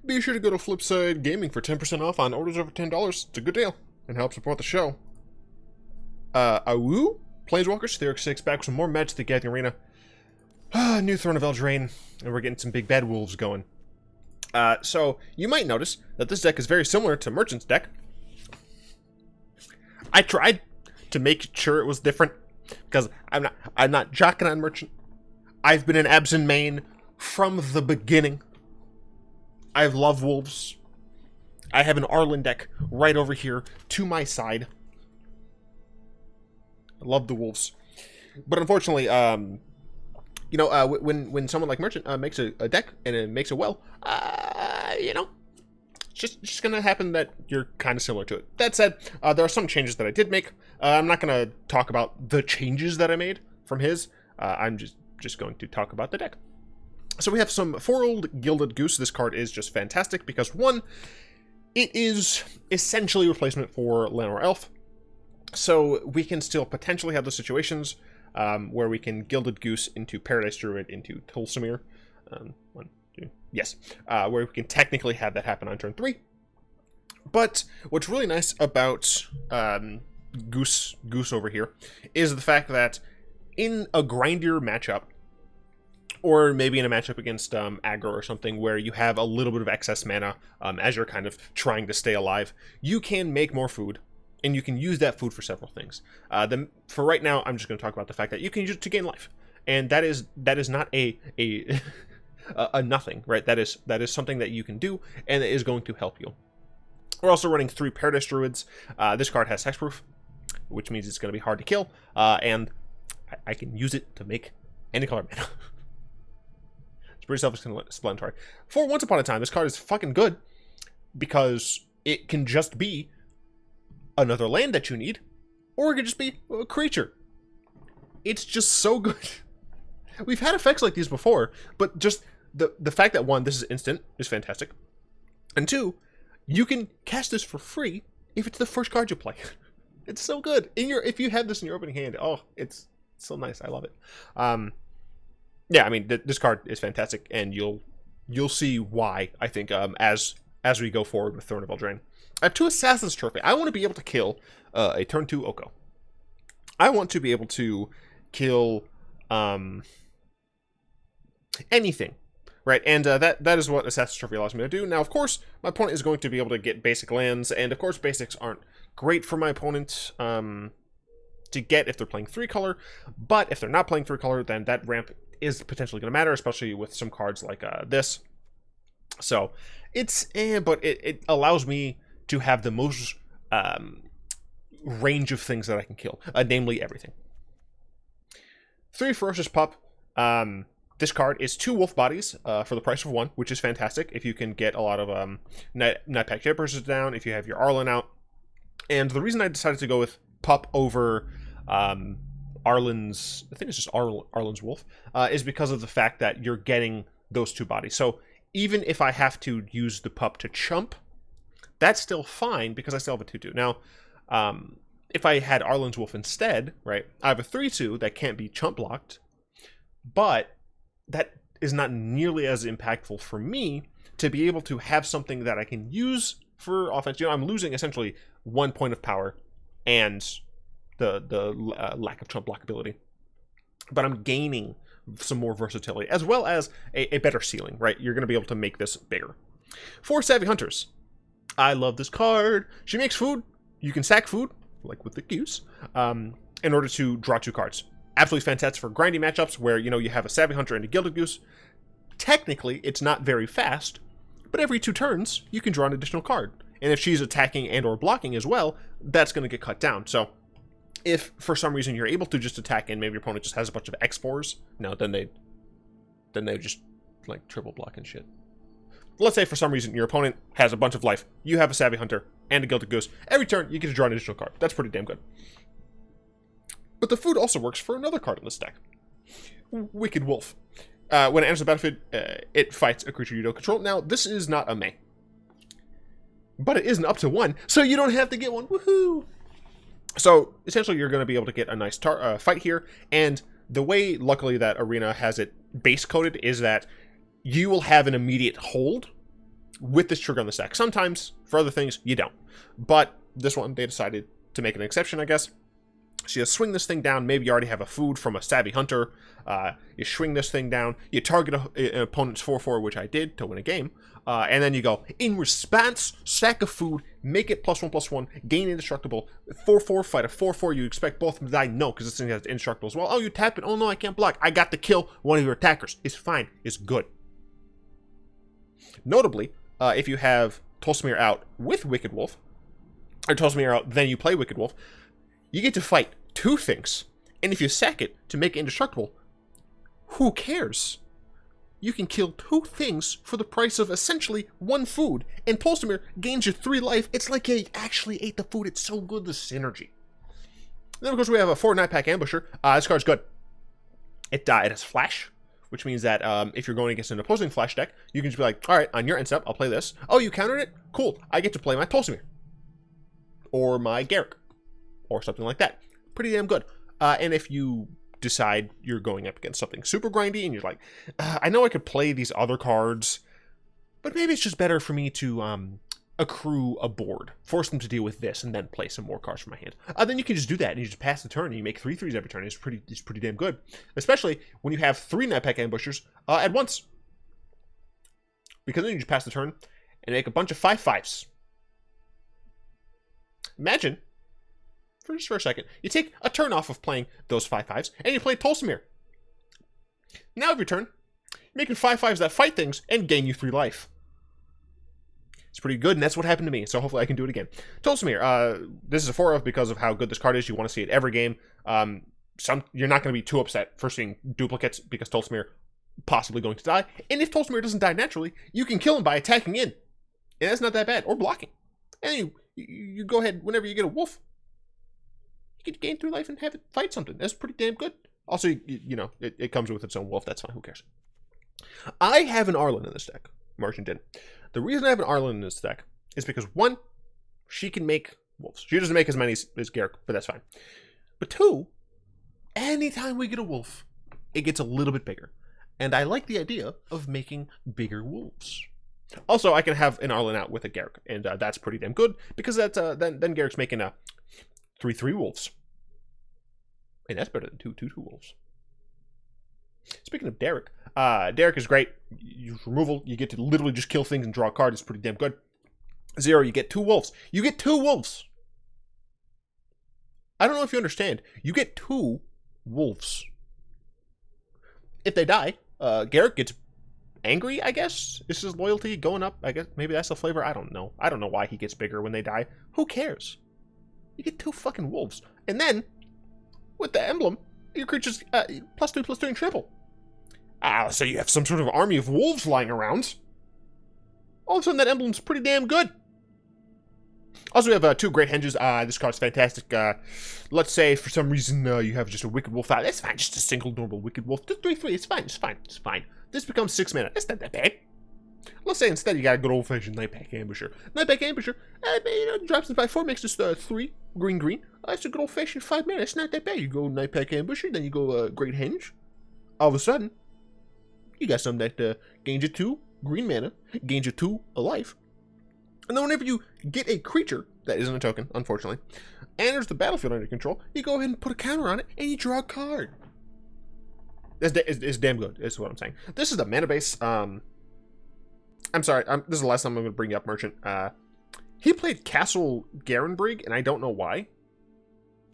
be sure to go to Flipside Gaming for 10% off on orders over $10. It's a good deal and help support the show. Awoo? Planeswalkers, Theoric 6, back with some more Magic the Gathering Arena. New Throne of Eldraine, and we're getting some big bad wolves going. So, you might notice that this deck is very similar to Merchant's deck. I tried to make sure it was different, because I'm not jocking on Merchant. I've been an Abzan main from the beginning. I love wolves. I have an Arlinn deck right over here to my side. I love the wolves. But unfortunately, when someone like Merchant makes a deck and it makes it well, it's just going to happen that you're kind of similar to it. That said, there are some changes that I did make. I'm not going to talk about the changes that I made from his. I'm just going to talk about the deck. So we have some 4-old Gilded Goose. This card is just fantastic because, one, it is essentially a replacement for Llanowar Elf. So we can still potentially have those situations where we can Gilded Goose into Paradise Druid into Tolsimir. Where we can technically have that happen on turn 3. But what's really nice about Goose over here is the fact that in a grindier matchup, or maybe in a matchup against aggro or something where you have a little bit of excess mana as you're kind of trying to stay alive, you can make more food, and you can use that food for several things. For right now, I'm just going to talk about the fact that you can use it to gain life, and that is not a nothing, right? That is something that you can do, and it is going to help you. We're also running 3 Paradise Druids. This card has hexproof, which means it's going to be hard to kill, and I can use it to make any color mana. Pretty self-explanatory. For Once Upon a Time, this card is fucking good because it can just be another land that you need, or it could just be a creature. It's just so good. We've had effects like these before, but just the fact that, one, this is instant is fantastic, and 2, you can cast this for free if it's the first card you play. It's so good. If you have this in your opening hand, oh, it's so nice. I love it. Yeah, I mean, this card is fantastic, and you'll see why, I think, as we go forward with Throne of Eldraine. I have 2 Assassin's Trophy. I want to be able to kill a turn 2 Oko. I want to be able to kill anything, right? And that is what Assassin's Trophy allows me to do. Now, of course, my opponent is going to be able to get basic lands, and of course, basics aren't great for my opponent to get if they're playing 3-color, but if they're not playing 3-color, then that ramp is potentially going to matter, especially with some cards like this. So but it allows me to have the most range of things that I can kill, namely everything. 3 Ferocious Pup. This card is 2 wolf bodies for the price of 1, which is fantastic if you can get a lot of Nightpack Ambusher down, if you have your Arlinn out. And the reason I decided to go with Pup over Arlinn's, I think it's just Arlinn's wolf, is because of the fact that you're getting those 2 bodies. So even if I have to use the Pup to chump, that's still fine because I still have a 2/2. Now, if I had Arlinn's wolf instead, right, I have a 3/2 that can't be chump blocked, but that is not nearly as impactful for me to be able to have something that I can use for offense. I'm losing essentially 1 point of power and the lack of chump block ability, but I'm gaining some more versatility as well as a better ceiling, right? You're going to be able to make this bigger. 4 Savvy Hunters. I love this card. She makes food. You can sack food, like with the goose, in order to draw 2 cards. Absolutely fantastic for grinding matchups where, you have a Savvy Hunter and a Gilded Goose. Technically, it's not very fast, but every 2 turns, you can draw an additional card. And if she's attacking and or blocking as well, that's going to get cut down. So if for some reason you're able to just attack and maybe your opponent just has a bunch of X4s, then they just like triple block and shit. Let's say for some reason your opponent has a bunch of life, you have a Savvy Hunter and a Gilded Goose. Every turn you get to draw an additional card. That's pretty damn good. But the food also works for another card in this deck. Wicked Wolf. When it enters the battlefield, it fights a creature you don't control. Now, this is not a May, but it is an up to 1, so you don't have to get one. Woohoo! So, essentially, you're going to be able to get a nice fight here, and the way, luckily, that Arena has it base-coded is that you will have an immediate hold, with this trigger on the stack. Sometimes, for other things, you don't. But this one, they decided to make an exception, I guess. So you swing this thing down. Maybe you already have a food from a Savvy Hunter. You swing this thing down. You target an opponent's 4/4, which I did to win a game. And then you go, in response, stack of food, make it +1/+1, gain indestructible. 4/4, fight a 4/4. You expect both of them to die? No, because this thing has indestructible as well. Oh, you tap it. Oh, no, I can't block. I got to kill one of your attackers. It's fine. It's good. Notably, if you have Tolsimir out with Wicked Wolf, or Tolsimir out, then you play Wicked Wolf, you get to fight 2 things. And if you sack it to make it indestructible, who cares? You can kill 2 things for the price of essentially 1 food, and Tolsimir gains you 3 life. It's like you actually ate the food. It's so good, the synergy. Then, of course, we have a 4 Nightpack Ambusher. This card's good. It has Flash, which means that if you're going against an opposing Flash deck, you can just be like, all right, on your end step, I'll play this. Oh, you countered it? Cool. I get to play my Tolsimir. Or my Garruk. Or something like that. Pretty damn good. And if you decide you're going up against something super grindy and you're like, I know I could play these other cards, but maybe it's just better for me to accrue a board, force them to deal with this, and then play some more cards from my hand. Then you can just do that, and you just pass the turn, and you make 3/3s every turn. It's pretty damn good, especially when you have 3 Nightpack Ambushers at once, because then you just pass the turn and make a bunch of 5/5s. Imagine, just for a second, you take a turn off of playing those 5/5s, and you play Tolsimir. Now every turn, you're making 5/5s that fight things and gain you 3 life. It's pretty good, and that's what happened to me, so hopefully I can do it again. Tolsimir, this is a 4 of because of how good this card is. You want to see it every game. You're not going to be too upset for seeing duplicates because Tolsimir possibly going to die. And if Tolsimir doesn't die naturally, you can kill him by attacking in. And that's not that bad, or blocking. And you go ahead, whenever you get a wolf, you get to gain 3 life and have it fight something. That's pretty damn good. Also, it comes with its own wolf. That's fine. Who cares? I have an Arlinn in this deck. Martian didn't. The reason I have an Arlinn in this deck is because, 1, she can make wolves. She doesn't make as many as Garruk, but that's fine. But 2, anytime we get a wolf, it gets a little bit bigger. And I like the idea of making bigger wolves. Also, I can have an Arlinn out with a Garruk, and that's pretty damn good, because that's then Garruk's making a 3/3 wolves. And that's better than 2/2 wolves. Speaking of Garruk, Garruk is great. You use removal, you get to literally just kill things and draw a card. It's pretty damn good. 0, you get 2 wolves. You get 2 wolves. I don't know if you understand. You get 2 wolves. If they die, Garruk gets angry, I guess. Is his loyalty going up? I guess maybe that's the flavor. I don't know. I don't know why he gets bigger when they die. Who cares? You get 2 fucking wolves. And then, with the emblem, your creature's +2/+2 and trample. So you have some sort of army of wolves lying around. All of a sudden, that emblem's pretty damn good. Also, we have 2 Great Henges. This card's fantastic. Let's say, for some reason, you have just a Wicked Wolf out. That's fine. Just a single normal Wicked Wolf. Just 3/3. It's fine. It's fine. It's fine. This becomes 6 mana. That's not that bad. Let's say instead you got a good old-fashioned Nightpack Ambusher. Nightpack Ambusher, drops in by 4, makes this 3 green. That's a good old-fashioned 5 mana. It's not that bad. You go Nightpack Ambusher, then you go Great Henge. All of a sudden, you got something that gains you 2 green mana, gains you 2 life. And then whenever you get a creature, that isn't a token, unfortunately, enters the battlefield under control, you go ahead and put a counter on it, and you draw a card. It's damn good, is what I'm saying. This is the mana base. I'm sorry, this is the last time I'm going to bring you up Merchant. He played Castle Locthwain, and I don't know why.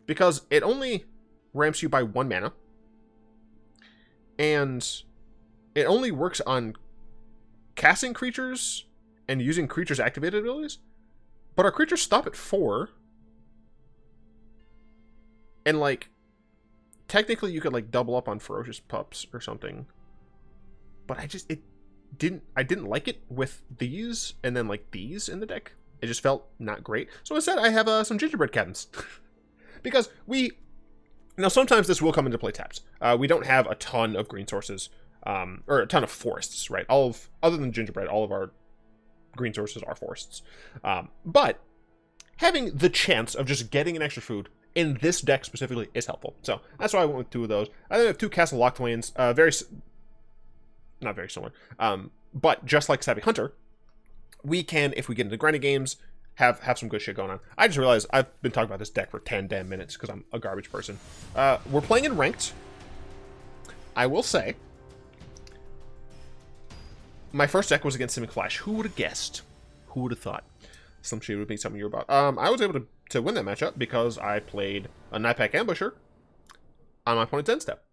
Because it only ramps you by 1 mana. And it only works on casting creatures and using creatures' activated abilities. But our creatures stop at 4. And, technically you could, double up on Ferocious Pups or something. But I didn't like it with these and then these in the deck. It just felt not great. So instead I have some Gingerbread Cabins. Because now sometimes this will come into play taps. We don't have a ton of green sources, or a ton of forests, right? Other than Gingerbread, all of our green sources are forests. But having the chance of just getting an extra food in this deck specifically is helpful. So that's why I went with 2 of those. I then have 2 Castle Locthwains, not very similar, but just like Savvy Hunter, we can, if we get into grinding games, have some good shit going on. I just realized I've been talking about this deck for 10 damn minutes because I'm a garbage person. We're playing in ranked. I will say, my first deck was against Simic Flash. Who would have guessed? Who would have thought? Some shit would be something you're about. I was able to win that matchup because I played a Nightpack Ambusher on my opponent's end step.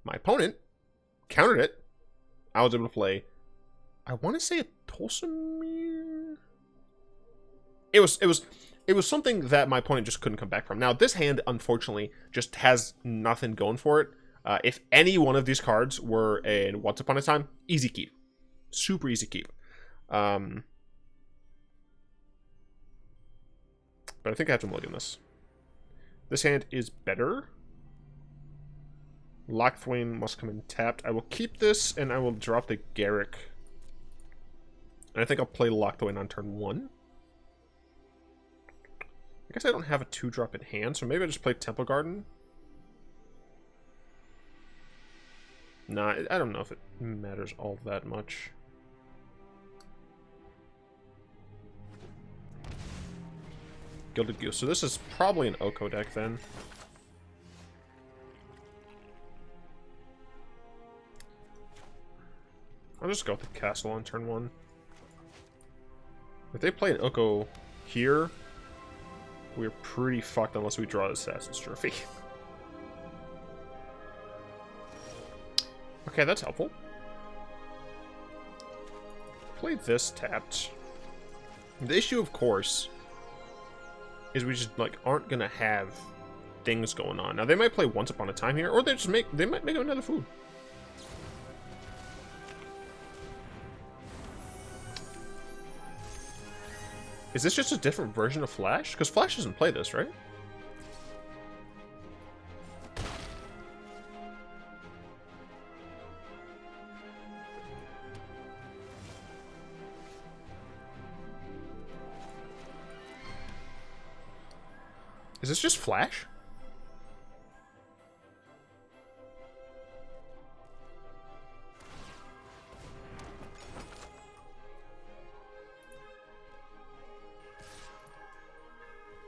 My opponent countered it. I was able to play, I want to say a Tolsimir. It was something that my opponent just couldn't come back from. Now, this hand, unfortunately, just has nothing going for it. If any one of these cards were in Once Upon a Time, easy keep. Super easy keep. But I think I have to mulligan this. This hand is better. Locthwain must come in tapped. I will keep this, and I will drop the Garruk. And I think I'll play Locthwain on turn 1. I guess I don't have a 2-drop in hand, so maybe I just play Temple Garden. Nah, I don't know if it matters all that much. Gilded Goose. So this is probably an Oko deck then. I'll just go with the castle on turn 1. If they play an Oko here, we're pretty fucked unless we draw the Assassin's Trophy. Okay, that's helpful. Play this tapped. The issue, of course, is we just like aren't gonna have things going on. Now they might play Once Upon a Time here, or they might make another food. Is this just a different version of Flash? Because Flash doesn't play this, right? Is this just Flash?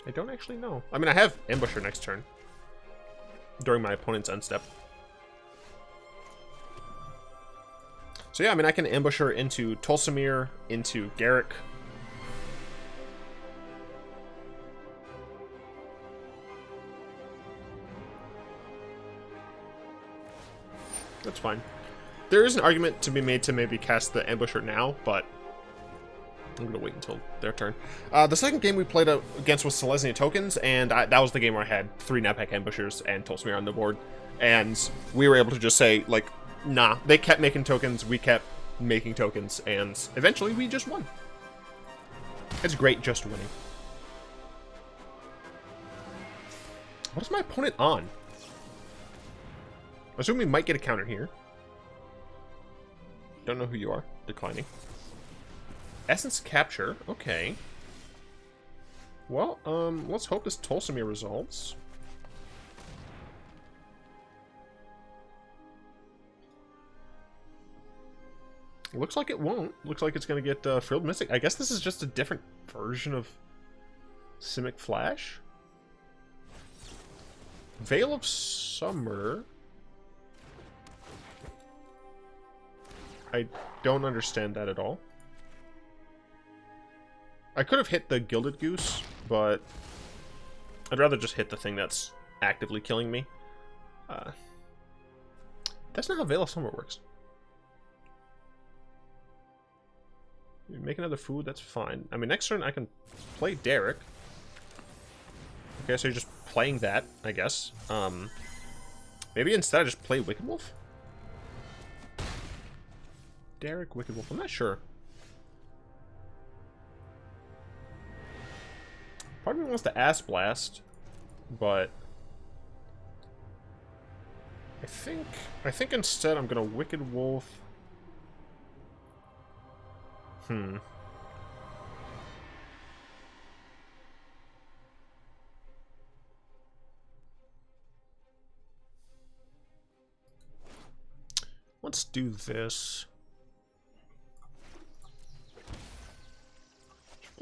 I don't actually know. I mean, I have Ambusher next turn. During my opponent's end step. So yeah, I mean, I can Ambusher into Tolsimir, into Garruk. That's fine. There is an argument to be made to maybe cast the Ambusher now, but I'm going to wait until their turn. The second game we played against was Selesnya Tokens, and that was the game where I had 3 Nightpack Ambushers and Tolsimir on the board. And we were able to just say, like, nah. They kept making tokens, we kept making tokens, and eventually we just won. It's great just winning. What is my opponent on? I assume we might get a counter here. Don't know who you are. Declining. Essence Capture. Okay. Well, let's hope this Tolsimir resolves. Looks like it won't. Looks like it's going to get Frilled Mystic. I guess this is just a different version of Simic Flash. Veil of Summer. I don't understand that at all. I could have hit the Gilded Goose, but I'd rather just hit the thing that's actively killing me. That's not how Veil of Summer works. You make another food, that's fine. I mean, next turn I can play Garruk. Okay, so you're just playing that, I guess. Maybe instead I just play Wicked Wolf? Garruk, Wicked Wolf, I'm not sure. Part of me wants to Ass Blast, but I think instead I'm gonna Wicked Wolf. Let's do this.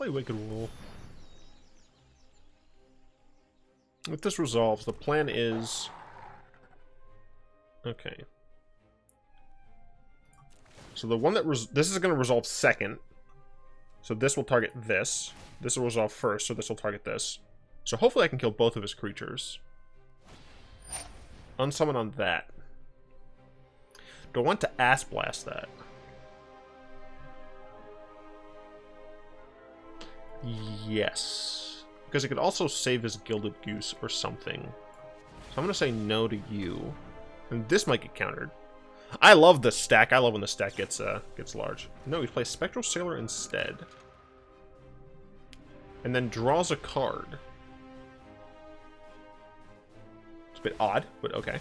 play Wicked Wolf. If this resolves, the plan is... Okay. So the one that... This is going to resolve second. So this will target this. This will resolve first, so this will target this. So hopefully I can kill both of his creatures. Unsummon on that. Do I want to Ass Blast that? Yes. Because it could also save his Gilded Goose or something. So I'm going to say no to you. And this might get countered. I love the stack. I love when the stack gets large. No, he plays Spectral Sailor instead. And then draws a card. It's a bit odd, but okay.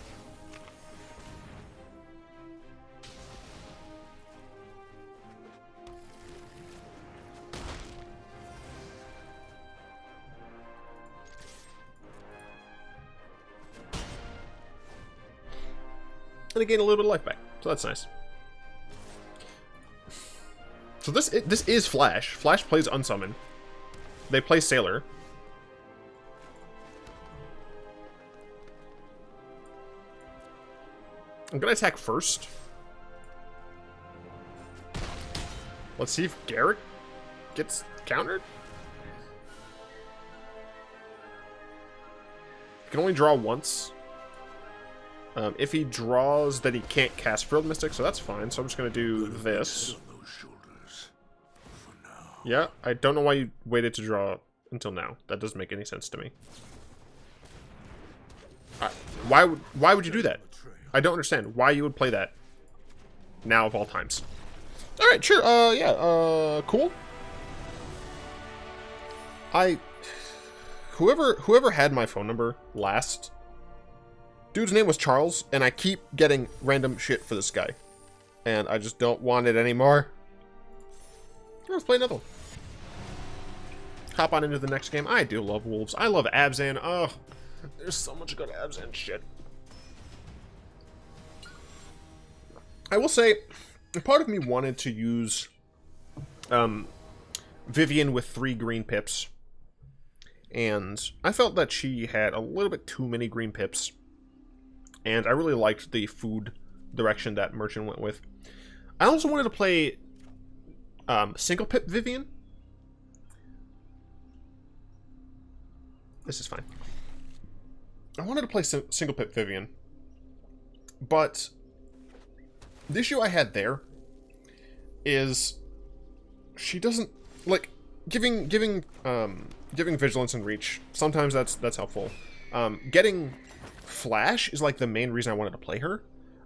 And I gain a little bit of life back, so that's nice. So this is Flash. Flash plays Unsummon. They play Sailor. I'm gonna attack first. Let's see if Garruk gets countered. He can only draw once. If he draws, then he can't cast Frilled Mystic, so that's fine. So I'm just going to do this. Yeah, I don't know why you waited to draw until now. That doesn't make any sense to me. Why would you do that? I don't understand why you would play that now of all times. All right, sure. Yeah. Cool. Whoever had my phone number last. Dude's name was Charles, and I keep getting random shit for this guy. And I just don't want it anymore. Let's play another one. Hop on into the next game. I do love wolves. I love Abzan. Oh, there's so much good Abzan shit. I will say, part of me wanted to use Vivian with 3 green pips. And I felt that she had a little bit too many green pips. And I really liked the food direction that Merchant went with. I also wanted to play single pip Vivian. This is fine. I wanted to play single pip Vivian. But the issue I had there is she doesn't like giving vigilance and reach. Sometimes that's helpful. Getting Flash is like the main reason I wanted to play her,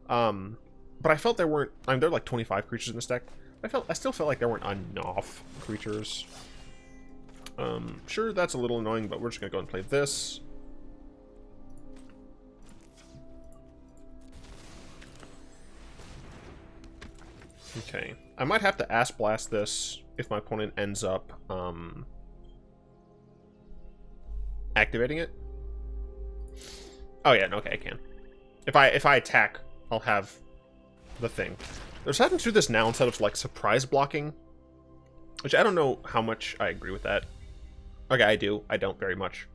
but I felt there weren't. I mean, there are like 25 creatures in this deck. I still felt like there weren't enough creatures. Sure, that's a little annoying, but we're just gonna go and play this. Okay, I might have to Ass Blast this if my opponent ends up activating it. Oh yeah, okay, I can. If I attack, I'll have the thing. There's having to do this now instead of like surprise blocking, which I don't know how much I agree with that. Okay, I do. I don't very much.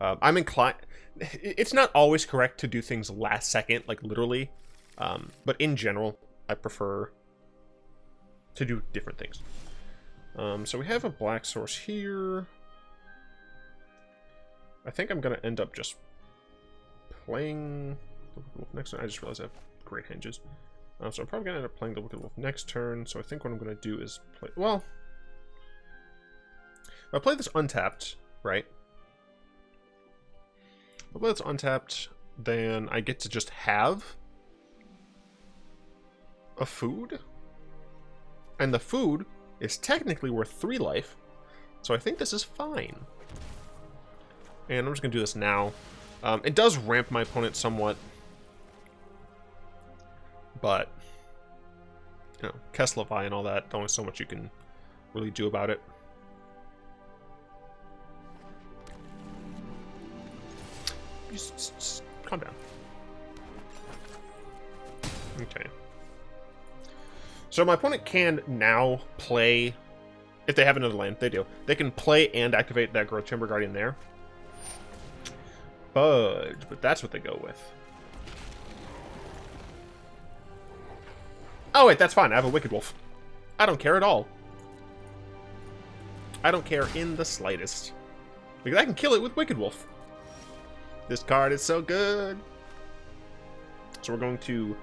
I'm inclined. It's not always correct to do things last second, like literally, but in general, I prefer to do different things. So we have a black source here. I think I'm gonna end up just playing the Wicked Wolf next turn. I just realized I have Great Henges. So I'm probably going to end up playing the Wicked Wolf next turn. So I think what I'm going to do is play... Well, if I play this untapped, right? If I play this untapped, then I get to just have a food. And the food is technically worth 3 life. So I think this is fine. And I'm just going to do this now. It does ramp my opponent somewhat, but you know, Castle Locthwain and all that. Only so much you can really do about it. Just calm down. Okay. So my opponent can now play If they have another land, they do. They can play and activate that Growth Chamber Guardian there. But that's what they go with. Oh, wait, that's fine. I have a Wicked Wolf. I don't care at all. I don't care in the slightest. Because I can kill it with Wicked Wolf. This card is so good. So we're going to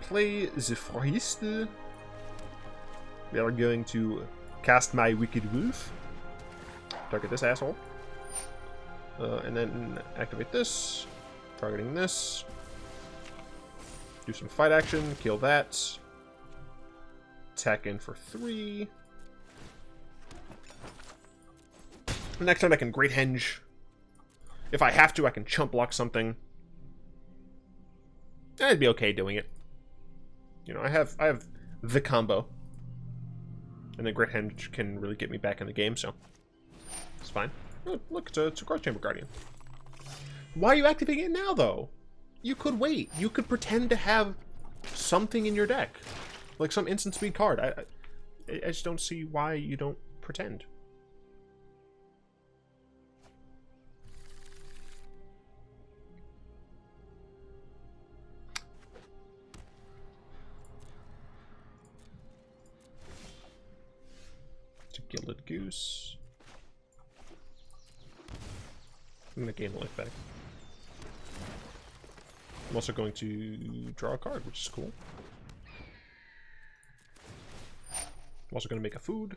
play the Forest. We are going to cast my Wicked Wolf. Target this asshole. And then activate this. Targeting this. Do some fight action. Kill that. Attack in for 3. Next turn I can Great Henge. If I have to, I can chump block something. I'd be okay doing it. You know, I have the combo. And then Great Henge can really get me back in the game, so it's fine. Oh, look, it's a Growth Chamber Guardian. Why are you activating it now, though? You could wait. You could pretend to have something in your deck. Like some instant speed card. I just don't see why you don't pretend. It's a Gilded Goose. I'm going to gain the life back. I'm also going to draw a card, which is cool. I'm also going to make a food.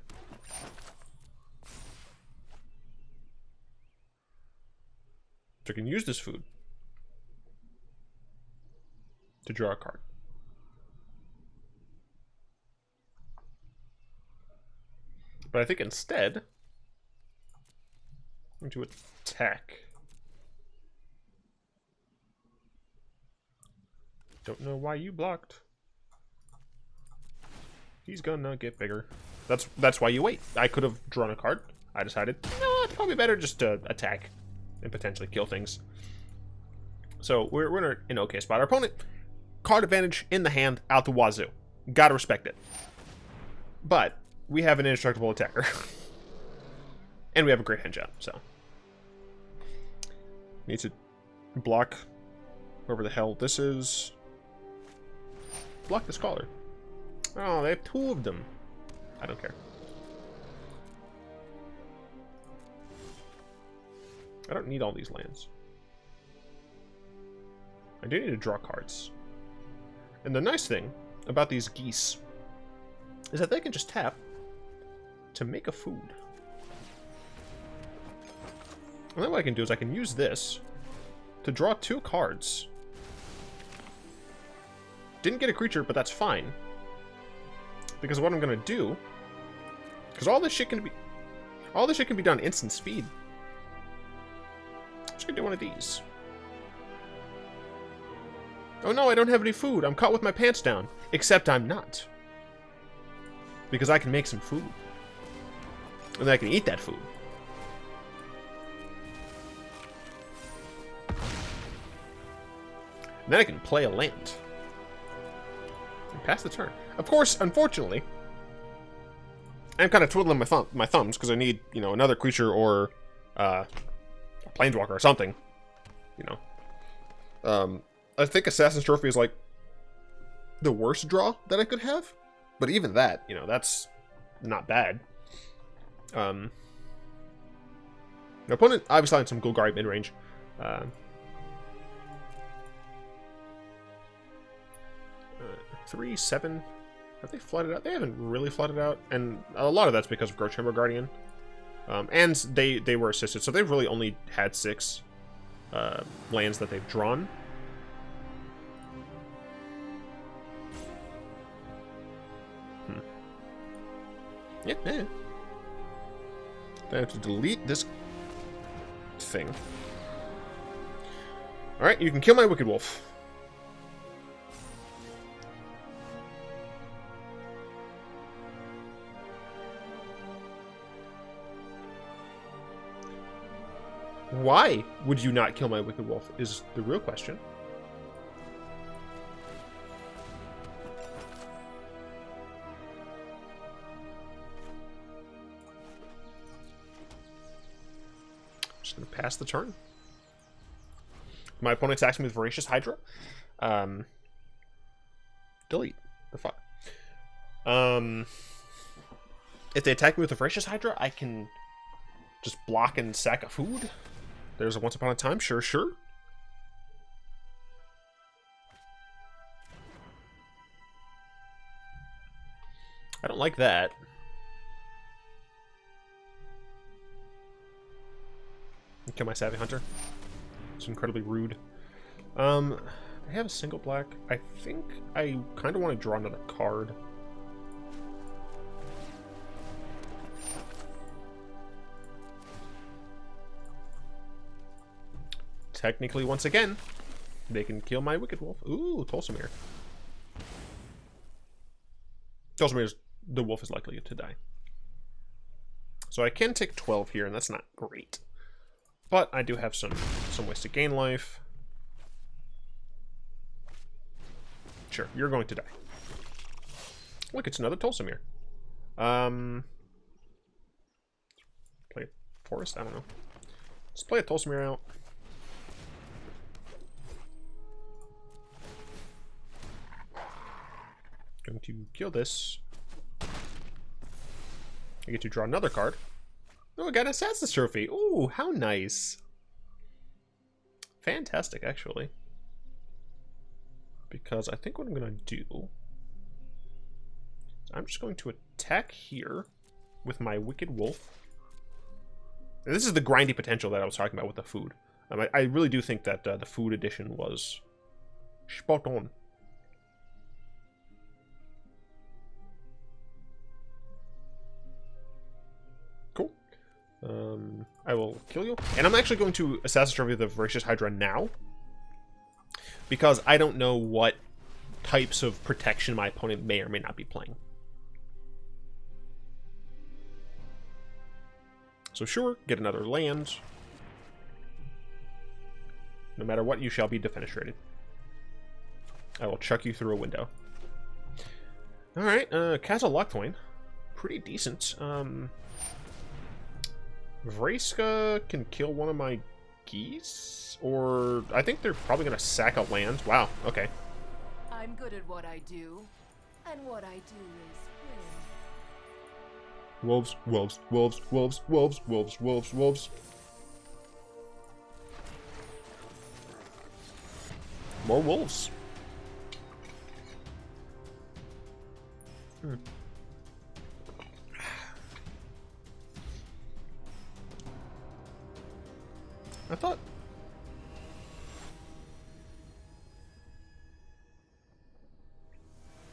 So I can use this food to draw a card. But I think instead, I'm going to attack. Don't know why you blocked. He's gonna get bigger. That's why you wait. I could have drawn a card. I decided, no, it's probably better just to attack and potentially kill things. So we're in an okay spot. Our opponent, card advantage in the hand, out the wazoo. Gotta respect it. But we have an indestructible attacker. And we have a Great Henge out, so. Need to block whoever the hell this is. Block the Scholar. Oh, they have 2 of them. I don't care. I don't need all these lands. I do need to draw cards. And the nice thing about these geese is that they can just tap to make a food. And then what I can do is I can use this to draw 2 cards. Didn't get a creature, but that's fine. Because what I'm gonna do, because all this shit can be done instant speed. I'm just gonna do one of these. Oh no, I don't have any food. I'm caught with my pants down. Except I'm not. Because I can make some food. And then I can eat that food. And then I can play a land. And pass the turn. Of course, unfortunately, I'm kind of twiddling my thumbs because I need, you know, another creature or a planeswalker or something. You know. I think Assassin's Trophy is like the worst draw that I could have. But even that, you know, that's not bad. My opponent obviously had some Golgari mid-range. 3, 7. Have they flooded out? They haven't really flooded out, and a lot of that's because of Growth Chamber Guardian. And they were assisted, so they've really only had 6 lands that they've drawn. Yeah. I have to delete this thing. Alright, you can kill my Wicked Wolf. Why would you not kill my Wicked Wolf is the real question. Just gonna pass the turn. My opponent attacks me with Ferocious Hydra. Delete. The fuck. If they attack me with the Ferocious Hydra, I can just block and sack a food. There's a Once Upon a Time. Sure, sure. I don't like that. Kill my Savvy Hunter. It's incredibly rude. I have a single black. I think I kind of want to draw another card. Technically, once again, they can kill my Wicked Wolf. Ooh, Tolsimir. Tolsimir's the wolf is likely to die. So I can take 12 here, and that's not great. But I do have some ways to gain life. Sure, you're going to die. Look, it's another Tolsimir. Play a Forest? I don't know. Let's play a Tolsimir out. Going to kill this. I get to draw another card. Oh, I got an Assassin's Trophy. Ooh, how nice. Fantastic, actually. Because I think what I'm going to do... I'm just going to attack here with my Wicked Wolf. And this is the grindy potential that I was talking about with the food. I really do think that the food edition was spot on. Cool. I will kill you. And I'm actually going to Assassin's Trophy the Ferocious Hydra now. Because I don't know what types of protection my opponent may or may not be playing. So sure, get another land. No matter what, you shall be defenestrated. I will chuck you through a window. Alright, Castle Locthwain. Pretty decent. Vraska can kill one of my geese? Or I think they're probably going to sack a land. Wow, okay. I'm good at what I do. And what I do is win. Wolves, wolves, wolves, wolves, wolves, wolves, wolves, wolves. More wolves. I thought...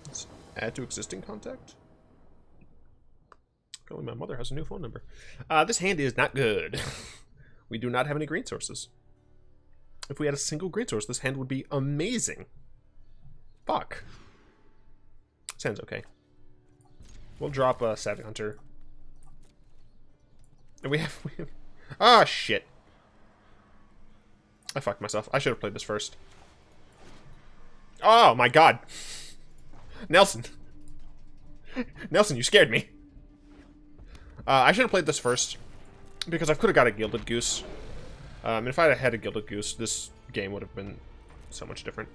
Let's add to existing contact. Apparently my mother has a new phone number. This hand is not good. We do not have any green sources. If we had a single green source, this hand would be amazing. Fuck. Sounds okay. We'll drop a Savvy Hunter. And we have... Ah, shit. I fucked myself. I should have played this first. Oh, my God. Nelson. Nelson, you scared me. I should have played this first. Because I could have got a Gilded Goose. And if I had had a Gilded Goose, this game would have been so much different.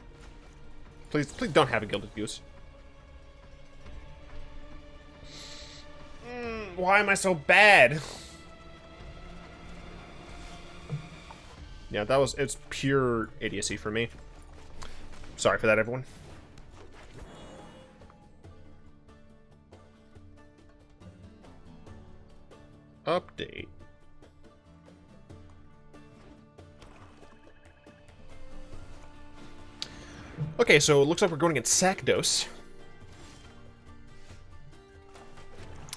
Please don't have a Gilded Goose. Why am I so bad? Yeah, it's pure idiocy for me. Sorry for that, everyone. Update. Okay, so it looks like we're going against Sacdos.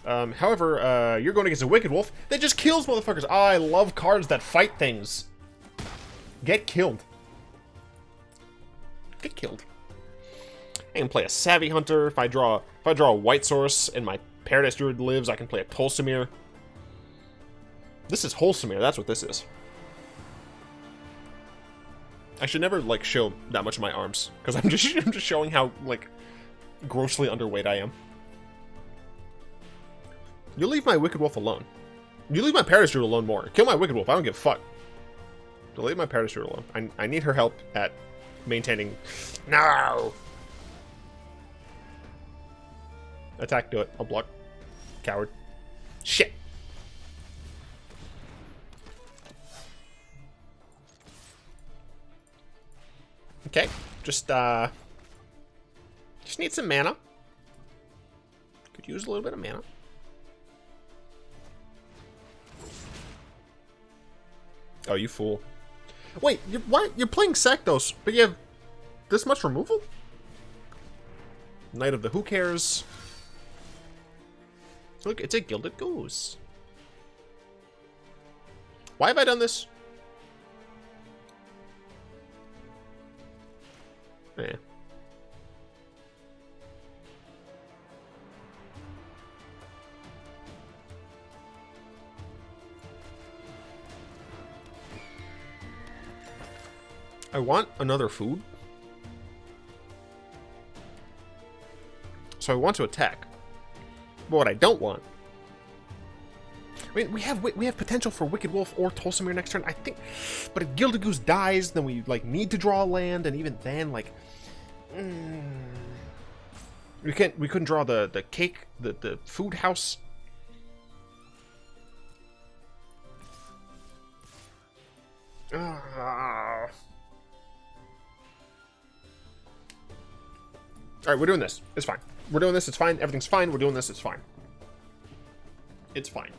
However, you're going against a Wicked Wolf that just kills motherfuckers. Oh, I love cards that fight things. Get killed. Get killed. I can play a Savvy Hunter. If I draw a white source and my Paradise Druid lives, I can play a Tolsimir. This is Wholesimir, that's what this is. I should never, like, show that much of my arms, because I'm just showing how, like, grossly underweight I am. You leave my Wicked Wolf alone. You leave my Paradise Druid alone more. Kill my Wicked Wolf, I don't give a fuck. leave my Paradise Druid alone. I need her help at maintaining... No! Attack, do it. I'll block. Coward. Shit! Okay, just need some mana. Could use a little bit of mana. Oh, you fool. Wait, you're playing Sacdos, but you have this much removal? Knight of the Who Cares. Look, it's a Gilded Goose. Why have I done this? Yeah. I want another food. So I want to attack. But what I don't want... I mean, we have potential for Wicked Wolf or Tolsimir next turn, I think. But if Gilded Goose dies, then we, like, need to draw a land, and even then, like... We couldn't draw the cake, the food house. Alright, we're doing this. It's fine. We're doing this. It's fine. Everything's fine. We're doing this. It's fine. It's fine.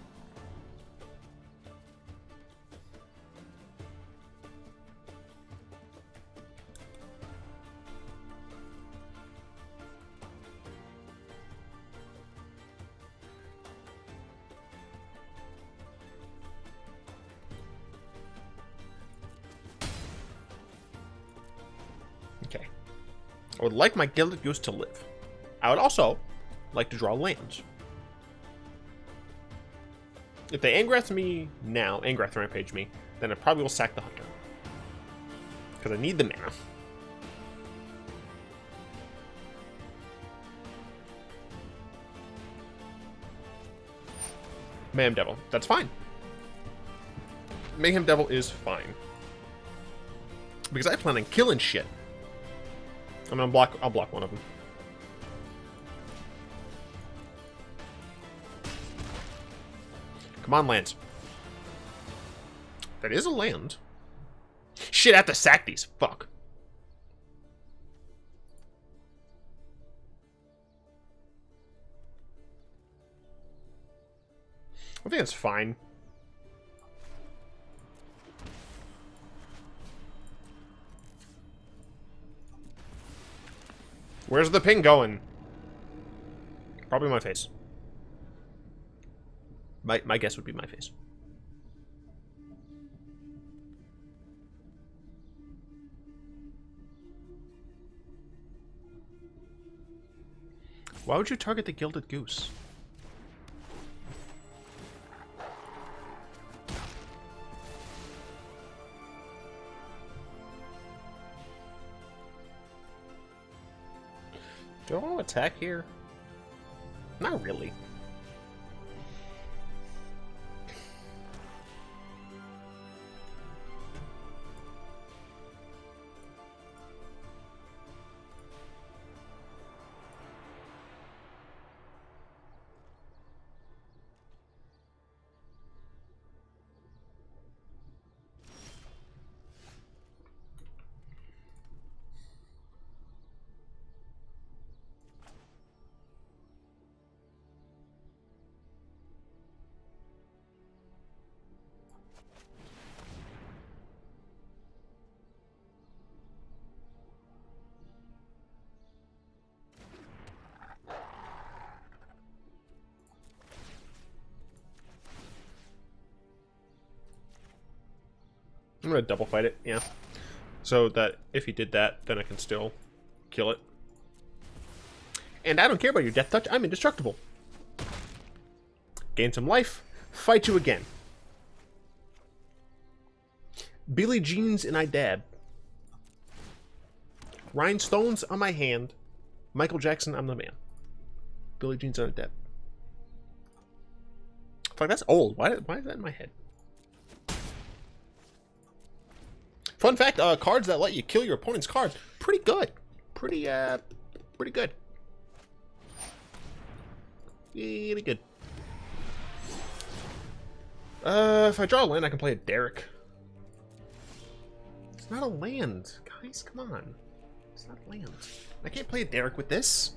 Okay. I would like my Gilded Goose to live. I would also like to draw lands. If they Angrath me now, Angrath Rampage me, then I probably will sack the Hunter. Because I need the mana. Mayhem Devil. That's fine. Mayhem Devil is fine. Because I plan on killing shit. I'm gonna block. I'll block one of them. Come on, lands. That is a land. Shit, I have to sack these. Fuck. I think it's fine. Where's the ping going? Probably my face. My guess would be my face. Why would you target the Gilded Goose? Do I want to attack here? Not really. I'm gonna double fight it, yeah. So that if he did that, then I can still kill it. And I don't care about your death touch, I'm indestructible. Gain some life, fight you again. Billie Jeans and I dab. Rhinestones on my hand. Michael Jackson, I'm the man. Billie Jeans and I dab. Fuck, that's old. Why is that in my head? Fun fact, cards that let you kill your opponent's cards, pretty good. Pretty good. Pretty good. If I draw a land, I can play a Garruk. It's not a land. Guys, come on. It's not a land. I can't play a Garruk with this.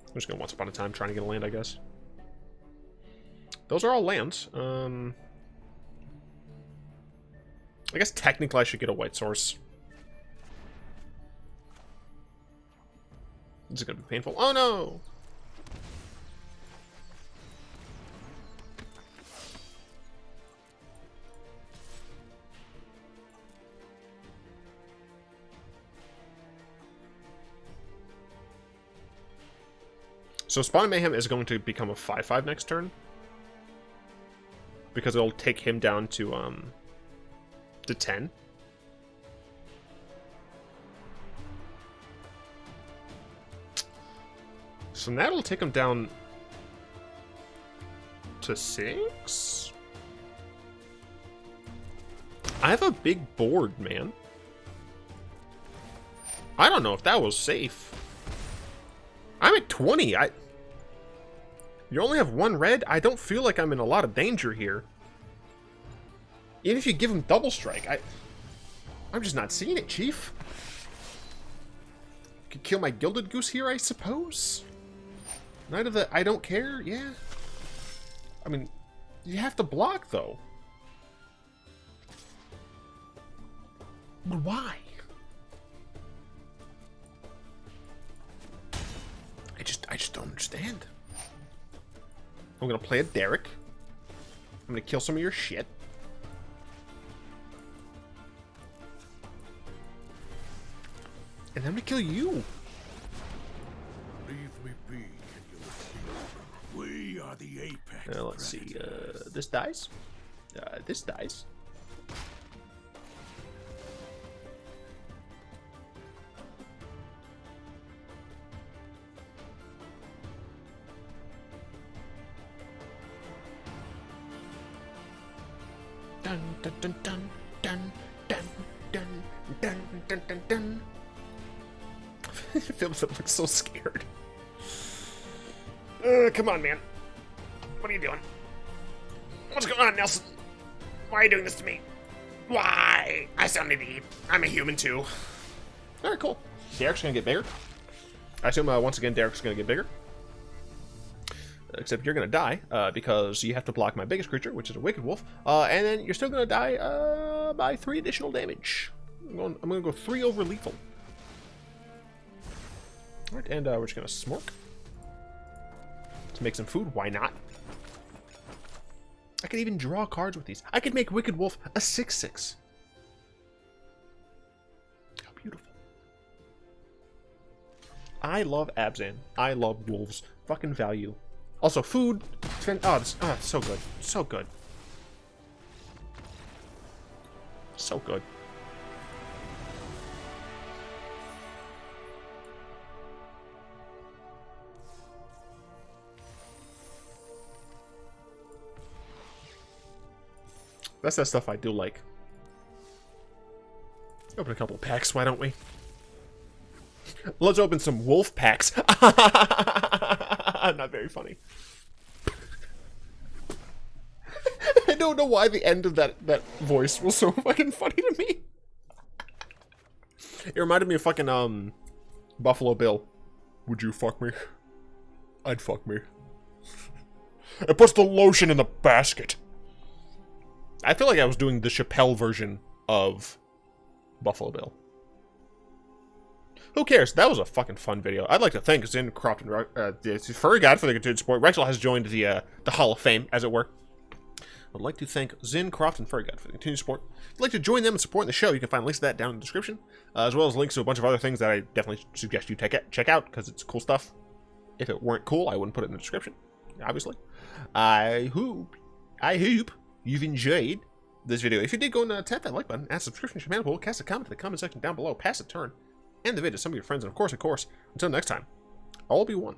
I'm just going Once Upon a Time trying to get a land, I guess. Those are all lands. I guess technically I should get a white source. This is going to be painful. Oh no! So Spawn of Mayhem is going to become a 5/5 next turn. Because it'll take him down to 10. So that'll take him down to 6? I have a big board, man. I don't know if that was safe. I'm at 20. You only have one red? I don't feel like I'm in a lot of danger here. Even if you give him double strike, I'm just not seeing it, Chief. Could kill my Gilded Goose here, I suppose? Knight of the I don't care? Yeah. I mean, you have to block, though. But why? I just don't understand. I'm gonna play a Garruk. I'm gonna kill some of your shit. And I'm gonna kill you. Leave me be, and you'll see. We are the apex. Let's see. This dies. This dies. Dun dun dun dun dun dun dun dun dun dun dun. Philip looks so scared. Come on, man. What are you doing? What's going on, Nelson? Why are you doing this to me? Why? I still need to eat. I'm a human too. Alright, cool. Garruk's gonna get bigger. I assume once again Garruk's gonna get bigger. Except you're gonna die, because you have to block my biggest creature, which is a Wicked Wolf, and then you're still gonna die by 3 additional damage. I'm gonna go 3 over lethal. Alright, and we're just gonna smork. To make some food, why not? I could even draw cards with these. I could make Wicked Wolf a 6/6. How beautiful. I love Abzan. I love wolves. Fucking value. Also, food. Oh, it's so good. So good. So good. That's that stuff I do like. Open a couple of packs, why don't we? Let's open some wolf packs. Not very funny. I don't know why the end of that voice was so fucking funny to me. It reminded me of fucking Buffalo Bill. Would you fuck me? I'd fuck me. It puts the lotion in the basket. I feel like I was doing the Chappelle version of Buffalo Bill. Who cares? That was a fucking fun video. I'd like to thank Zinn, Croft, and Furry God for the continued support. Rexel has joined the Hall of Fame, as it were. I'd like to thank Zinn, Croft, and Furry God for the continued support. If you'd like to join them and support the show, you can find links to that down in the description, as well as links to a bunch of other things that I definitely suggest you check out, because it's cool stuff. If it weren't cool, I wouldn't put it in the description, obviously. I hope you've enjoyed this video. If you did, go and tap that like button, add subscription to your channel, cast a comment in the comment section down below, pass a turn, and the video to some of your friends, and of course, until next time, all be one.